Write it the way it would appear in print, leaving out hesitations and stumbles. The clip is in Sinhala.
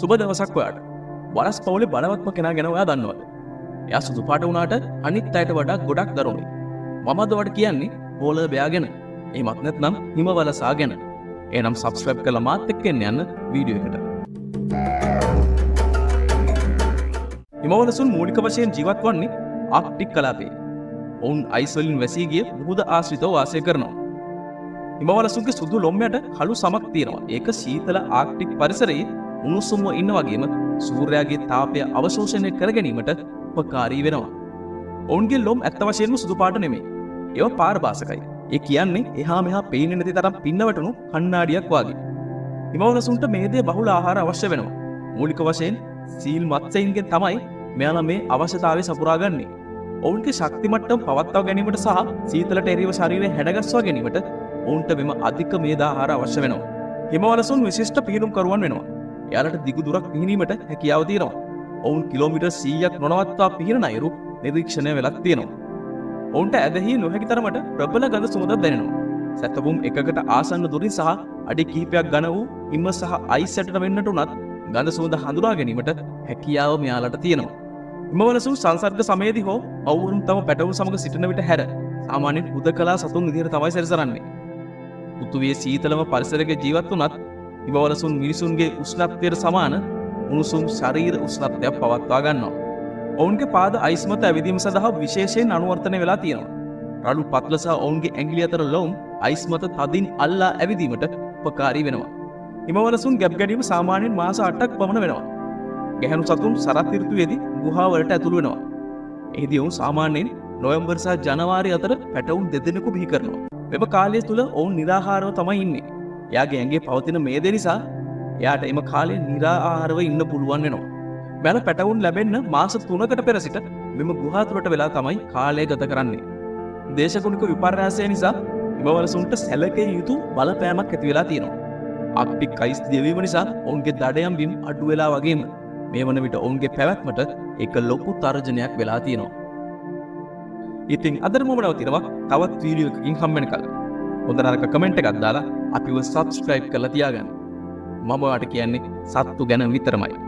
සුබ දවසක් ඔයාට. වරස් පවුලේ බලවත්ම කෙනා ගැන ඔයා දන්නවද? එයා සුදු පාට වුණාට අනිත් අයට වඩා ගොඩක් දරුණුයි. මමද ඔයාලට කියන්නේ පෝලර් බෙයා ගැන. එහෙමත් නැත්නම් හිමවලසා ගැන. එහෙනම් subscribe කරලා මාත් එක්ක යන්න වීඩියෝ එකට. හිමවලසුන් මූලික වශයෙන් ජීවත් වන්නේ ආක්ටික් කලාපයේ. ඔවුන් අයිස් වලින් වැසී ගිය මුහුද ආශ්‍රිතව වාසය කරනවා. හිමවලසුන්ගේ සුදු ලොම් යට කළු සමක් තියෙනවා. ඒක සීතල ආක්ටික් පරිසරයේ උණුසුම්ව ඉන්න වගේම සූර්යාගේ තාපය අවශෝෂණය කර ගැනීමට උපකාරී වෙනවා. ඔවුන්ගේ ලොම් ඇත්ත වශයෙන්ම සුදු පාට නෙමෙයි. ඒවා පාරභාසකයි. ඒ කියන්නේ එහා මෙහා පේන්නේ නැති තරම් පින්නවටුණු කණ්ණාඩියක් වගේ. හිමවලසුන්ට මේ දේ බහුල ආහාර අවශ්‍ය වෙනවා. මූලික වශයෙන් සීල් මත්ස්‍යයින්ගෙන් තමයි මෙයාලා මේ අවශ්‍යතාවය සපුරා ගන්නේ. ඔවුන්ගේ ශක්ති මට්ටම පවත්වා ගැනීමට සහ සීතලට එරෙහිව ශරීරය හැඩගස්වා ගැනීමට ඔවුන්ට මෙම අධික මේද ආහාර අවශ්‍ය වෙනවා. හිමවලසුන් විශිෂ්ට පිහිනුම් කරුවන් වෙනවා. එයාලට දිගු දුරක් පිහිනීමට හැකියාව තියෙනවා. ඔවුන් කිලෝමීටර් 100ක් නොනවත්වා පිහිනන අයුරු නිරීක්ෂණය වෙලක් තියෙනවා. ඔවුන්ට ඇදහිය නොහැකි තරමට ප්‍රබල ගඳ සුවඳක් දැනෙනවා. සැතපුම් එකකට ආසන්න දුරින් සහ අඩි කිහිපයක් ඝන වූ හිම සහ අයිස් යටට වෙන්නට උනත් ගඳ සුවඳ හඳුනා ගැනීමට හැකියාව මෙයාලට තියෙනවා. හිමවලසුන් සංසර්ග සමයේදී හෝ අවුරුන් තම පැටවුන් සමග සිටින විට හැර සාමාන්‍යයෙන් හුදකලා සතුන් විදිහට තමයි සැරිසරන්නේ. පෘථුවියේ සීතලම පරිසරයක ජීවත් වුණත් හිමවලසුන් මිනිසුන්ගේ උෂ්ණත්වයට සමාන උණුසුම් ශරීර උෂ්ණත්වයක් පවත්වා ගන්නවා. ඔවුන්ගේ පාද අයිස් මත ඇවිදීම සඳහා විශේෂයෙන් අනුවර්තනය වෙලා තියෙනවා. රළු පත්ල සහ ඔවුන්ගේ ඇඟිලි අතර ලොම් අයිස් මත තදින් අල්ලා ඇවිදීමට උපකාරී වෙනවා. හිමවලසුන් ගැබ් ගැනීම සාමාන්‍යයෙන් මාස 8ක් පමණ වෙනවා. ගැහැණු සතුන් සරත් ඍතුවේදී ගුහා වලට ඇතුළු වෙනවා. එහිදී ඔවුන් සාමාන්‍යයෙන් නොවැම්බර් සහ ජනවාරි අතර පැටවුන් දෙදෙනෙකු බිහි කරනවා. මෙම කාලය තුල ඔවුන් නිරාහාරව තමයි ඉන්නේ. එයාගේ ඇඟේ පවතින මේදේ නිසා එයාට එම කාලේ නිරාහාරව ඉන්න පුළුවන් වෙනවා. බැල පැටවුන් ලැබෙන්න මාස 3කට පෙර සිට මෙම ගුහා තුලට වෙලා තමයි කාලය ගත කරන්නේ. දේශගුණික විපර්යාසය නිසා හිමවලසුන්ට සැලකිය යුතු බලපෑමක් ඇති වෙලා තියෙනවා. ආක්ටික් අයිස් දියවීම නිසා ඔවුන්ගේ දඩයම් බිම් අඩු වෙලා වගේම මේ වන විට ඔවුන්ගේ පැවැත්මට ඒක ලොකු තර්ජනයක් වෙලා තියෙනවා. ඉතින් අදට මම නවතිනවා තවත් වීඩියෝ එකකින් හම්බ වෙනකල්. හොඳ නරක කමෙන්ට් එකක් දාලා අපිව subscribe කරලා තියාගන්න. මම ඔයාලට කියන්නේ සත්තු ගැන විතරමයි.